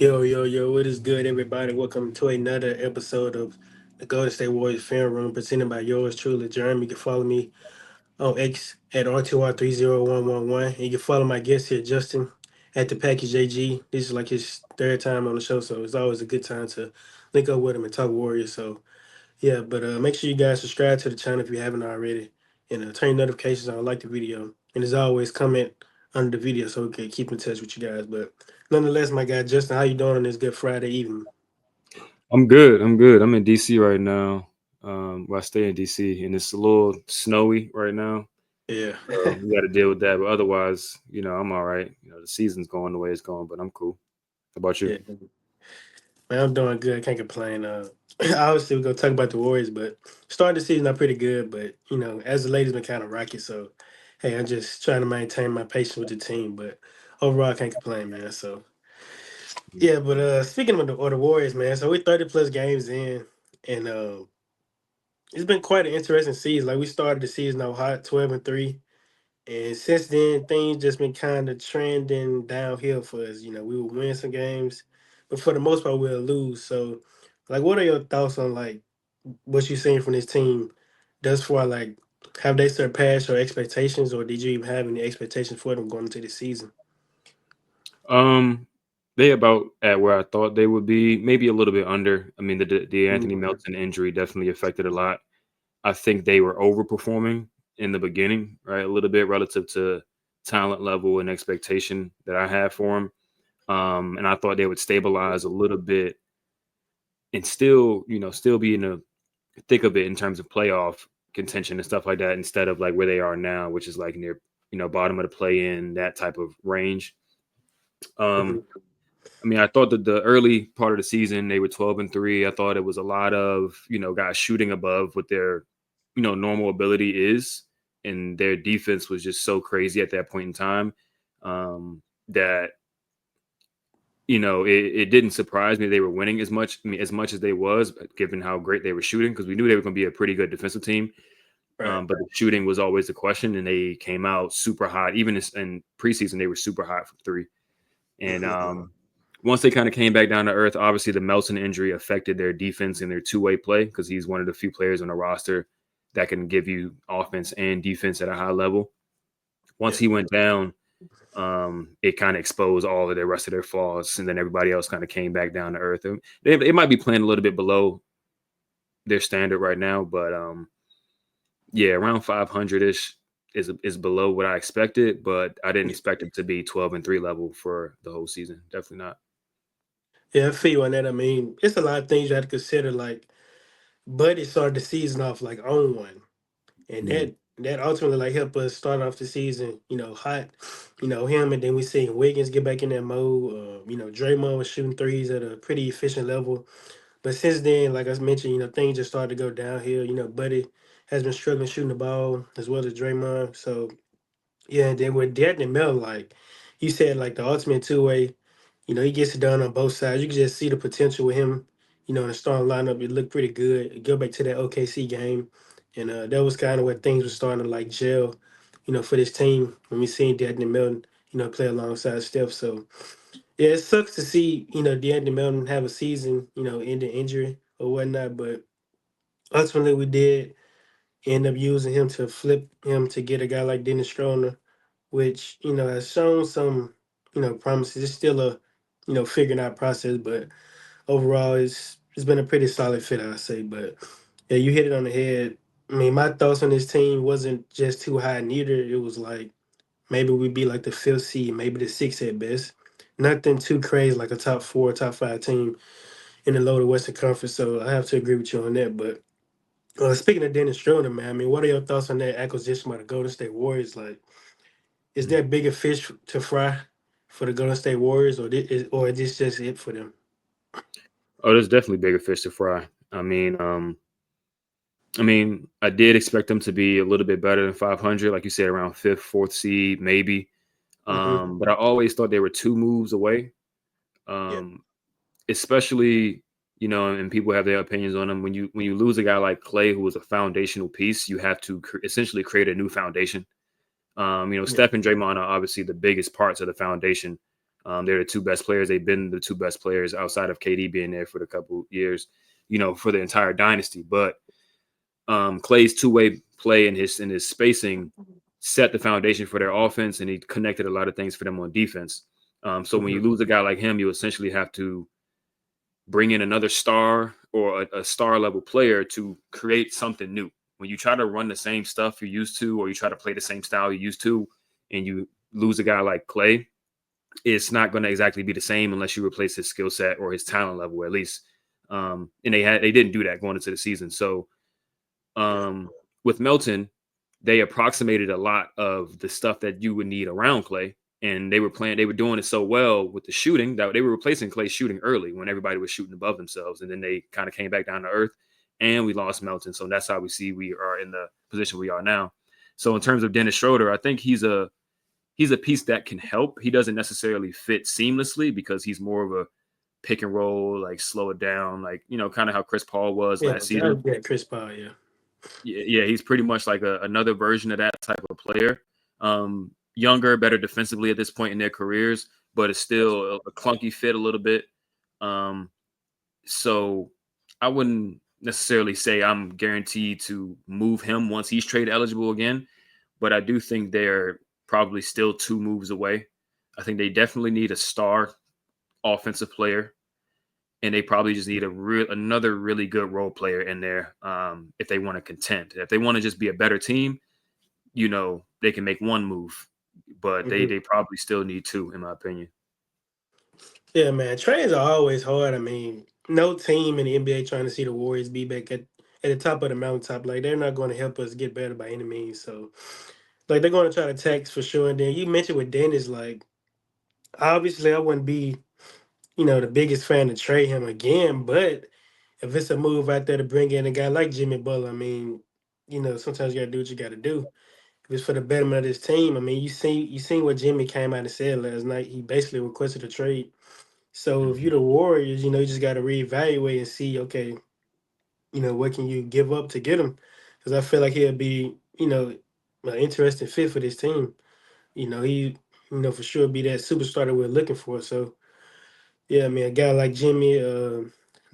Yo, yo, yo, what is good, everybody? Welcome to another episode of the Golden State Warriors Film Room, presented by yours truly, Jeremy. You can follow me on X at R2R30111. And you can follow my guest here, Justin, at the Package AG. This is like his third time on the show, so it's always a good time to link up with him and talk Warriors. So, yeah, but make sure you guys subscribe to the channel if you haven't already. And turn your notifications on, like the video. And as always, comment under the video so we can keep in touch with you guys. But nonetheless, my guy Justin, how you doing on this Good Friday evening? I'm good. I'm good. I'm in DC right now. Well, I stay in DC, and it's a little snowy right now. Yeah. So we got to deal with that. But otherwise, I'm all right. The season's going the way it's going, but I'm cool. How about you? Yeah. Man, I'm doing good. I can't complain. Obviously, we're going to talk about the Warriors, but starting the season, not pretty good. But, as the ladies been kind of rocky. So, hey, I'm just trying to maintain my patience with the team. But overall, I can't complain, man. So, yeah, but speaking of the Warriors, man, so we're 30 plus games in, and it's been quite an interesting season. Like, we started the season out hot, 12-3. And since then, things just been kind of trending downhill for us. We will win some games, but for the most part, we'll lose. So, like, what are your thoughts on like what you've seen from this team thus far? Like, have they surpassed your expectations, or did you even have any expectations for them going into the season? Um, they about at where I thought they would be, maybe a little bit under. I mean, the Anthony Mhm. Melton injury definitely affected a lot. I think they were overperforming in the beginning, right? A little bit relative to talent level and expectation that I had for them. And I thought they would stabilize a little bit and still be in the thick of it in terms of playoff contention and stuff like that, instead of like where they are now, which is like near, bottom of the play in that type of range. Um, Mhm. I mean, I thought that the early part of the season they were 12-3. I thought it was a lot of guys shooting above what their normal ability is, and their defense was just so crazy at that point in time that it didn't surprise me they were winning as much. I mean, as much as they was, given how great they were shooting, because we knew they were going to be a pretty good defensive team. Right. But the shooting was always the question, and they came out super hot. Even in preseason, they were super hot from three. And Mhm. once they kind of came back down to earth, obviously the Melton injury affected their defense and their two-way play, because he's one of the few players on the roster that can give you offense and defense at a high level. Once Yeah. he went down, it kind of exposed all of the rest of their flaws, and then everybody else kind of came back down to earth. And they might be playing a little bit below their standard right now, but yeah, around 500 ish is below what I expected, but I didn't expect it to be 12-3 level for the whole season. Definitely not. Yeah, I feel you on that. I mean, it's a lot of things you have to consider. Like, Buddy started the season off like on one. And Mm-hmm. that ultimately like helped us start off the season, hot. Him, and then we seen Wiggins get back in that mode. Draymond was shooting threes at a pretty efficient level. But since then, like I mentioned, things just started to go downhill. Buddy has been struggling shooting the ball as well as Draymond. So yeah, and then with Deck and Mel, like you said, like the ultimate two way, he gets it done on both sides. You can just see the potential with him, in the starting lineup. It looked pretty good. Go back to that OKC game. And that was kind of where things were starting to like gel, for this team when we seen D'Anthony Melton, play alongside Steph. So yeah, it sucks to see, D'Anthony Melton have a season, ending injury or whatnot. But ultimately we did end up using him to flip him to get a guy like Dennis Schroeder, which has shown some promises. It's still a figuring out process, but overall it's been a pretty solid fit, I'd say. But yeah, you hit it on the head. I mean, my thoughts on this team wasn't just too high neither. It was like maybe we'd be like the fifth seed, maybe the sixth at best. Nothing too crazy like a top four, top five team in the lower Western Conference. So I have to agree with you on that. But speaking of Dennis Schroeder, man, I mean, what are your thoughts on that acquisition by the Golden State Warriors? Like, is there a bigger fish to fry for the Golden State Warriors, or is this just it for them? Oh, there's definitely bigger fish to fry. I mean, I did expect them to be a little bit better than 500, like you said, around fifth, fourth seed, maybe. Hmm. But I always thought they were two moves away. Yeah, Um, Especially, and people have their opinions on them. When you lose a guy like Clay, who was a foundational piece, you have to essentially create a new foundation. yeah, Steph and Draymond are obviously the biggest parts of the foundation, They're the two best players. They've been the two best players outside of KD being there for the couple years, for the entire dynasty. But Clay's two-way play and his spacing set the foundation for their offense, and he connected a lot of things for them on defense. So when you Mhm. lose a guy like him, you essentially have to bring in another star or a star level player to create something new. When you try to run the same stuff you're used to, or you try to play the same style you're used to, and you lose a guy like Clay, it's not going to exactly be the same unless you replace his skill set or his talent level at least. And they didn't do that going into the season. So Yeah. with Melton, they approximated a lot of the stuff that you would need around Clay. And they were doing it so well with the shooting that they were replacing Clay's shooting early when everybody was shooting above themselves. And then they kind of came back down to earth and we lost Melton. So that's how we are in the position we are now. So in terms of Dennis Schroeder, I think he's a piece that can help. He doesn't necessarily fit seamlessly because he's more of a pick and roll, like slow it down, like, kind of how Chris Paul was Yeah, last season. yeah, Chris Paul, yeah. Yeah, he's pretty much like another version of that type of player. Younger, better defensively at this point in their careers, but it's still a clunky fit a little bit. Um, so I wouldn't necessarily say I'm guaranteed to move him once he's trade eligible again, but I do think they're probably still two moves away. I think they definitely need a star offensive player, and they probably just need another really good role player in there if they want to contend. If they want to just be a better team, they can make one move, but they Mhm. they probably still need two, in my opinion. Yeah, man. Trades are always hard. I mean, no team in the NBA trying to see the Warriors be back at the top of the mountaintop. Like they're not going to help us get better by any means. So, like they're going to try to tax for sure. And then you mentioned with Dennis, like obviously I wouldn't be, the biggest fan to trade him again. But if it's a move out there to bring in a guy like Jimmy Butler, I mean, sometimes you got to do what you got to do. If it's for the betterment of this team, I mean, you seen what Jimmy came out and said last night. He basically requested a trade. So if Mhm. you're the Warriors, you just got to reevaluate and see, okay, what can you give up to get him? Because I feel like he'll be, an interesting fit for this team. He, for sure be that superstar that we're looking for. So yeah, I mean, a guy like Jimmy,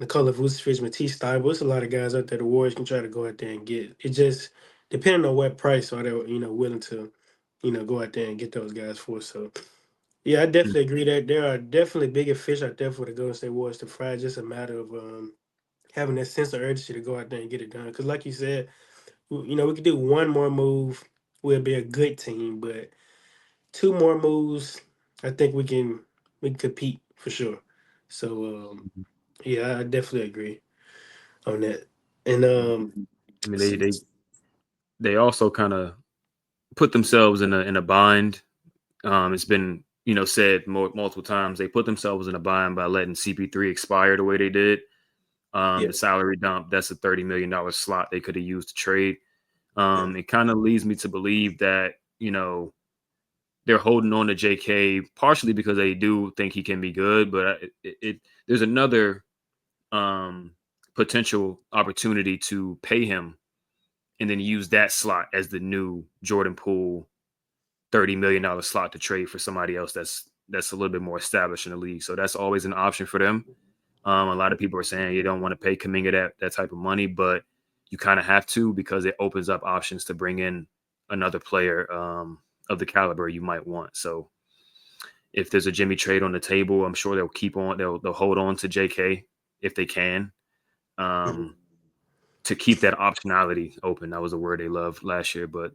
Nikola Vucevic, Matisse Thybulle, it's a lot of guys out there the Warriors can try to go out there and get. It just depending on what price are they, willing to, go out there and get those guys for. So yeah, I definitely agree that there are definitely bigger fish out there for the Golden State Warriors to fry. It's just a matter of having that sense of urgency to go out there and get it done. Because, like you said, we could do one more move, we'll be a good team. But two more moves, I think we can compete for sure. So Mhm. yeah, I definitely agree on that. And I mean, let's see. they also kind of put themselves in a bind. It's been said multiple times they put themselves in a bind by letting CP3 expire the way they did. Yeah, The salary dump, that's a $30 million slot they could have used to trade. yeah, It kind of leads me to believe that they're holding on to JK partially because they do think he can be good, but there's another um, potential opportunity to pay him and then use that slot as the new Jordan Poole $30 million slot to trade for somebody else that's a little bit more established in the league. So that's always an option for them. A lot of people are saying you don't want to pay Kuminga that type of money, but you kind of have to because it opens up options to bring in another player of the caliber you might want. So if there's a Jimmy trade on the table, I'm sure they'll hold on to JK if they can mhm. um, to keep that optionality open. That was a word they loved last year, but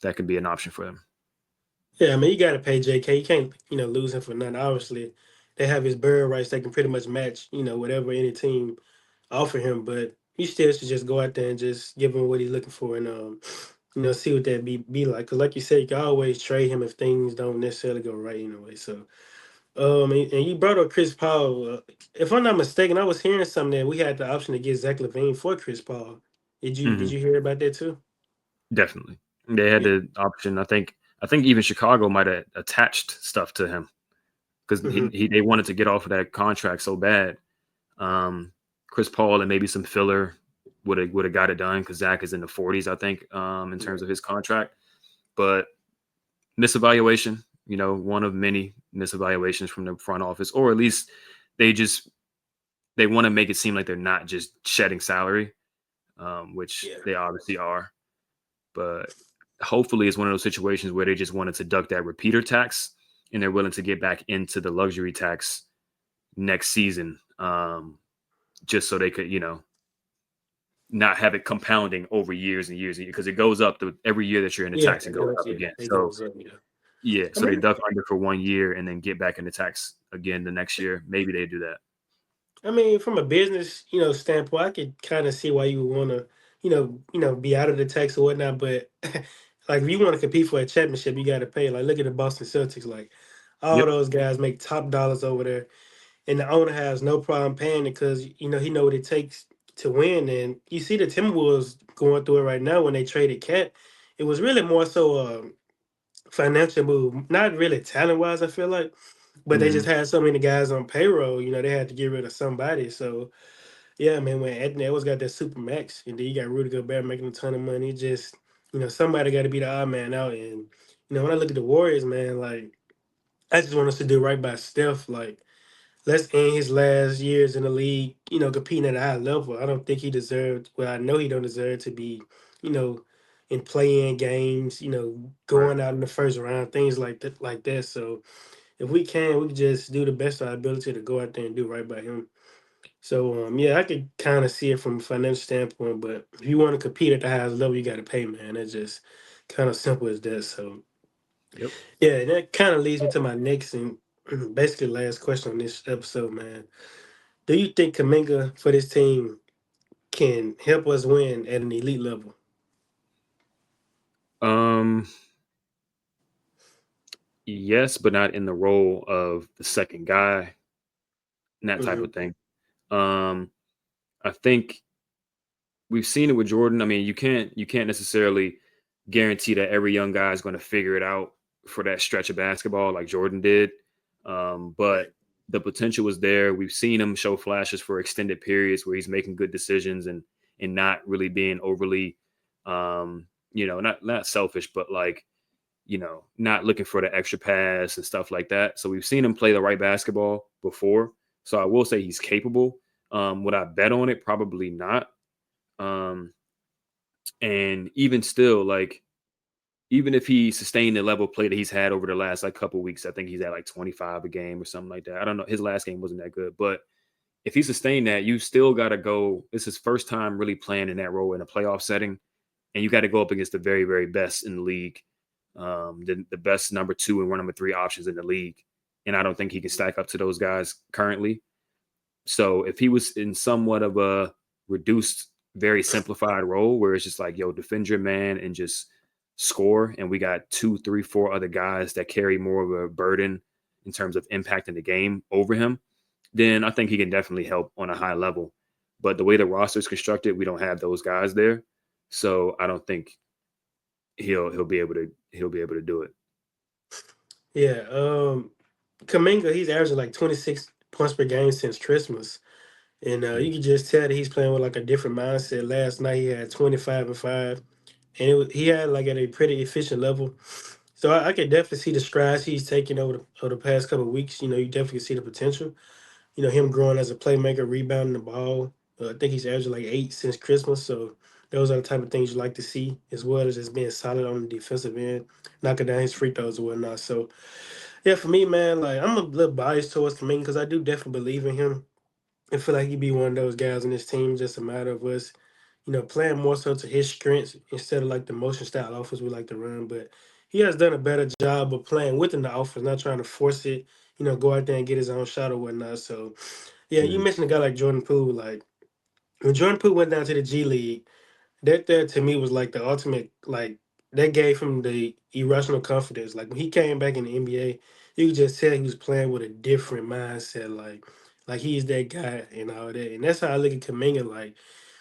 that could be an option for them. Yeah. I mean, you got to pay JK. You can't lose him for nothing. Obviously, they have his bird rights. They can pretty much match whatever any team offer him. But you still should just go out there and just give him what he's looking for and see what that be like. Because like you said, you can always trade him if things don't necessarily go right anyway. So and you brought up Chris Paul. If I'm not mistaken, I was hearing something that we had the option to get Zach LaVine for Chris Paul. Did Hmm. you hear about that too? Definitely, they had Yeah. the option. I think even Chicago might have attached stuff to him because Hmm. they wanted to get off of that contract so bad. Um, Chris Paul and maybe some filler would have got it done because Zach is in the 40s, I think, in Yeah. terms of his contract. But misevaluation. one of many misevaluations from the front office, or at least they just they want to make it seem like they're not just shedding salary, which Yeah. they obviously are. But hopefully, it's one of those situations where they just wanted to duck that repeater tax, and they're willing to get back into the luxury tax next season, just so they could, not have it compounding over years and years because it goes up every year that you're in the Yeah, tax, it it goes goes. up Yeah, again. it So goes up. Yeah. yeah, I so they mean, duck under for 1 year and then get back in the tax again the next year. Maybe they do that. from a business, standpoint, I could kind of see why you would want to, be out of the tax or whatnot. But like, if you want to compete for a championship, you got to pay. Like, look at the Boston Celtics. Like, all Yep. those guys make top dollars over there, and the owner has no problem paying it because he know what it takes to win. And you see the Timberwolves going through it right now when they traded Cat. It was really more so a financial move, not really talent wise. I feel like, but they Hmm. just had so many guys on payroll. They had to get rid of somebody. So yeah, man, when Anthony Edwards got that super max, and then you got Rudy Gobert making a ton of money, just somebody got to be the odd man out. And when I look at the Warriors, man, like I just want us to do right by Steph. Like let's end his last years in the league, competing at a high level. I don't think he deserved. Well, I know he don't deserve to be, you know, in playing games. Right. Going out in the first round, things like that, like that. So if we can just do the best of our ability to go out there and do right by him. So yeah, I could kind of see it from a financial standpoint, but if you want to compete at the highest level, you got to pay, man. It's just kind of simple as that. So Yep. yeah, and that kind of leads me to my next and basically last question on this episode, man. Do you think Kaminga for this team can help us win at an elite level? Um. Yes, but not in the role of the second guy and that type Hmm. of thing. Um. I think we've seen it with Jordan. I mean, you can't necessarily guarantee that every young guy is going to figure it out for that stretch of basketball like Jordan did. But Right. the potential was there. We've seen him show flashes for extended periods where he's making good decisions and not really being overly, not selfish, but like not looking for the extra pass and stuff like that. So we've seen him play the right basketball before. So I will say he's capable. Would I bet on it? Probably not. Um, and even still, like even if he sustained the level of play that he's had over the last like couple weeks, I think he's at like 25 a game or something like that. I don't know. His last game wasn't that good, but if he sustained that, you still got to go. This is his first time really playing in that role in a playoff setting, and you got to go up against the very, very best in the league, the best number two and one number three options in the league. And I don't think he can stack up to those guys currently. So if he was in somewhat of a reduced, very simplified role where it's just like, yo, defend your man and just score, and we got two, three, four other guys that carry more of a burden in terms of impacting the game over him, then I think he can definitely help on a high level. But the way the roster is constructed, we don't have those guys there, so I don't think he'll be able to do it. Yeah. Kaminga, he's averaging like 26 points per game since Christmas. And you Mhm. can just tell that he's playing with like a different mindset. Last night he had 25 and 5. And he had like at a pretty efficient level. So I could definitely see the strides he's taken over the past couple of weeks. You definitely see the potential. Him growing as a playmaker, rebounding the ball. I think he's averaging like 8 since Christmas. So those are the type of things you like to see, as well as just being solid on the defensive end, knocking down his free throws and whatnot. So yeah, for me, man, like I'm a little biased towards Kaminga because I do definitely believe in him. I feel like he'd be one of those guys in this team. Just a matter of us, playing more so to his strengths instead of like the motion style offense we like to run. But he has done a better job of playing within the offense, not trying to force it. Go out there and get his own shot or whatnot. So yeah, you Mhm. mentioned a guy like Jordan Poole. Like when Jordan Poole went down to the G League, that there to me was like the ultimate, like that gave him the irrational confidence. Like when he came back in the NBA, you could just tell he was playing with a different mindset. Like he's that guy and all that. And that's how I look at Kaminga. Like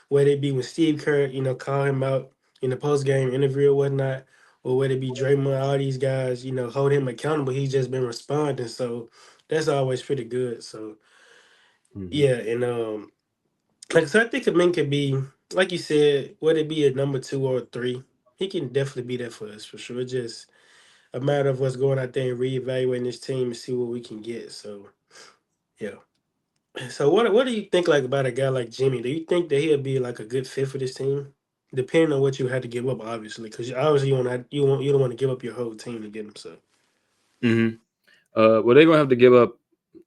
whether it be when Steve Kerr, call him out in the post game interview or whatnot, or whether it be Draymond, all these guys, hold him accountable. He's just been responding. So that's always pretty good. So Mhm. yeah, and like so I think Kaminga could be, like you said, whether it be a number two or a three, he can definitely be there for us for sure. Just a matter of what's going out there and reevaluating this team and see what we can get. So yeah. So what do you think like about a guy like Jimmy? Do you think that he'll be like a good fit for this team? Depending on what you had to give up, obviously, because obviously you don't want to give up your whole team to get him. So Hmm. Well, they're gonna have to give up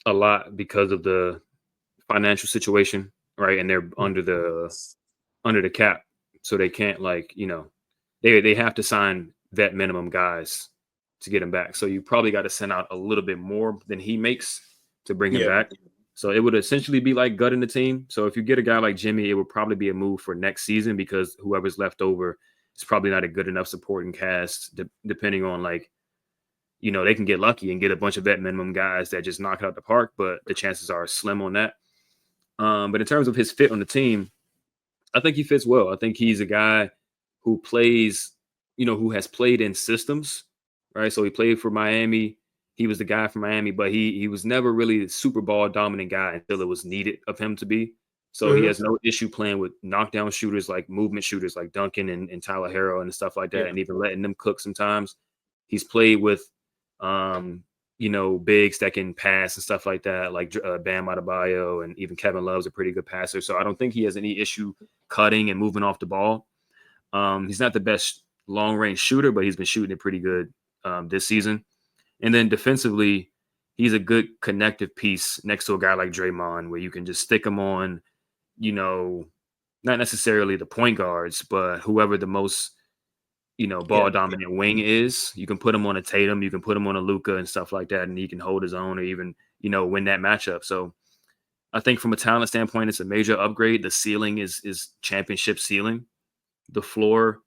a lot because of the financial situation, right? And they're under the cap, so they can't like they have to sign vet minimum guys to get him back. So you probably got to send out a little bit more than he makes to bring him yeah, back. So it would essentially be like gutting the team. So if you get a guy like Jimmy, it would probably be a move for next season because whoever's left over is probably not a good enough supporting cast, depending on like they can get lucky and get a bunch of vet minimum guys that just knock it out the park, but the chances are slim on that. But in terms of his fit on the team, I think he fits well. I think he's a guy who plays, who has played in systems, right? So he played for Miami. He was the guy from Miami, but he was never really a super ball dominant guy until it was needed of him to be. So he hmm has no issue playing with knockdown shooters like movement shooters like Duncan and Tyler Harrow and stuff like that, yeah, and even letting them cook sometimes. He's played with bigs that can pass and stuff like that, like Bam Adebayo and even Kevin Love's a pretty good passer. So I don't think he has any issue cutting and moving off the ball. He's not the best long range shooter, but he's been shooting it pretty good this season. And then defensively, he's a good connective piece next to a guy like Draymond, where you can just stick him on, you know, not necessarily the point guards, but whoever the most yeah, ball dominant wing is. You can put him on a Tatum, you can put him on a Luca and stuff like that, and he can hold his own or even win that matchup. So I think from a talent standpoint, it's a major upgrade. The ceiling is championship ceiling. The floor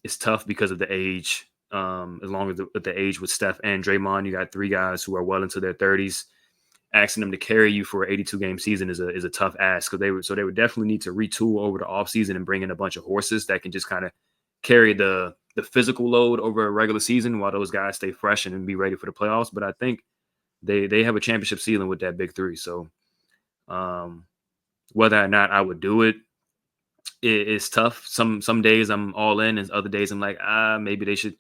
is tough because of the age. As long as the age with Steph and Draymond, you got three guys who are well into their 30s. Asking them to carry you for an 82 game season is a tough ask because they would definitely need to retool over the offseason and bring in a bunch of horses that can just kind of carry the physical load over a regular season while those guys stay fresh and be ready for the playoffs. But I think they have a championship ceiling with that big three. So um, whether or not I would do it, it's tough. Some days I'm all in, and other days I'm like, maybe they should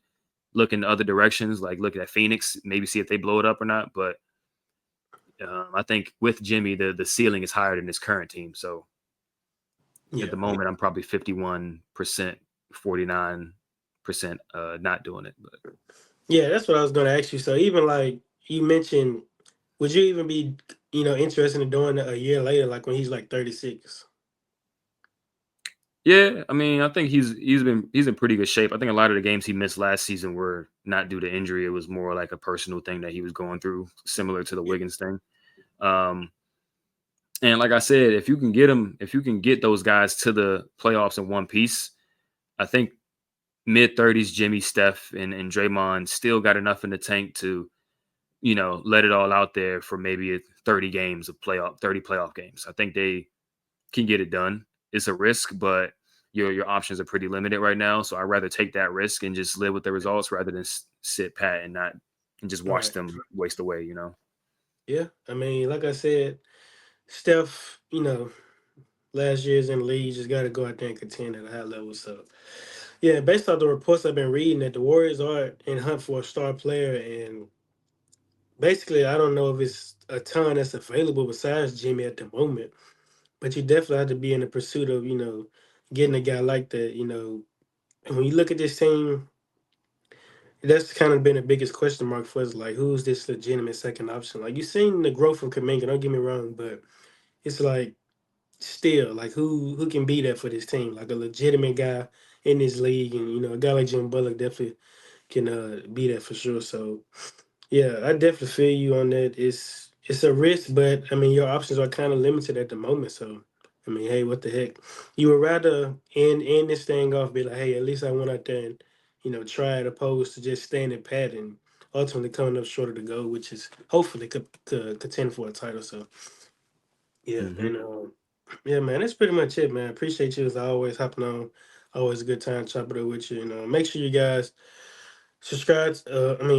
look in other directions, like look at Phoenix, maybe see if they blow it up or not. But I think with Jimmy, the ceiling is higher than his current team. So at yeah, the moment, I'm probably 51%, 49% not doing it. But yeah. That's what I was gonna ask you. So even like you mentioned, would you even be interested in doing it a year later, like when he's like 36? yeah, I mean, I think he's in pretty good shape. I think a lot of the games he missed last season were not due to injury. It was more like a personal thing that he was going through, similar to the Yeah, Wiggins thing. Um, and like I said, if you can get those guys to the playoffs in one piece, I think mid 30s Jimmy, Steph, and Draymond still got enough in the tank to let it all out there for maybe 30 playoff games. I think they can get it done. It's a risk, but your options are pretty limited right now. So I'd rather take that risk and just live with the results rather than sit pat and just watch right. them waste away. Yeah, I mean, like I said, Steph, last year's in the league, just got to go out there and contend at a high level. So, yeah, based off the reports I've been reading, that the Warriors are in hunt for a star player, and basically, I don't know if it's a ton that's available besides Jimmy at the moment, but you definitely have to be in the pursuit of, getting a guy like that. And when you look at this team, that's kind of been the biggest question mark for us. Like, who's this legitimate second option? Like, you've seen the growth from Kaminga. Don't get me wrong, but it's like still like who can be that for this team? Like a legitimate guy in this league, and a guy like Jim Butler definitely can be that for sure. So yeah, I definitely feel you on that. It's a risk, but I mean your options are kind of limited at the moment. So I mean, hey, what the heck? You would rather end this thing off, be like, hey, at least I went out there and try it, opposed to just standing pat and ultimately coming up short of the goal, which is hopefully could contend for a title. So yeah, Hmm. and yeah, man, that's pretty much it, man. Appreciate you as always hopping on. Always a good time chopping it up with you. And make sure you guys subscribe.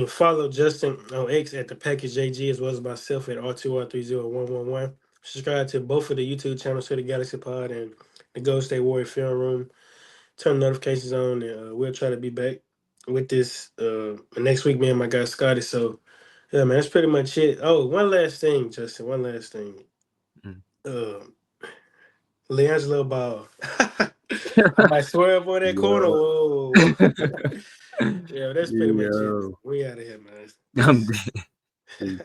Follow Justin on X at the Package JG as well as myself at R2R30111. Subscribe to both of the YouTube channels for the Galaxy Pod and the Gold State Warrior Film Room. Turn notifications on, and we'll try to be back with this next week, me and my guy Scotty. So yeah, man, that's pretty much it. Oh, one last thing, Justin. One last thing. Mm. Uh, Leangelo Ball. I might swerve on that corner. Yo. Whoa. Yeah, that's pretty much it. Yo. We out of here, man. I'm Peace. dead. Peace.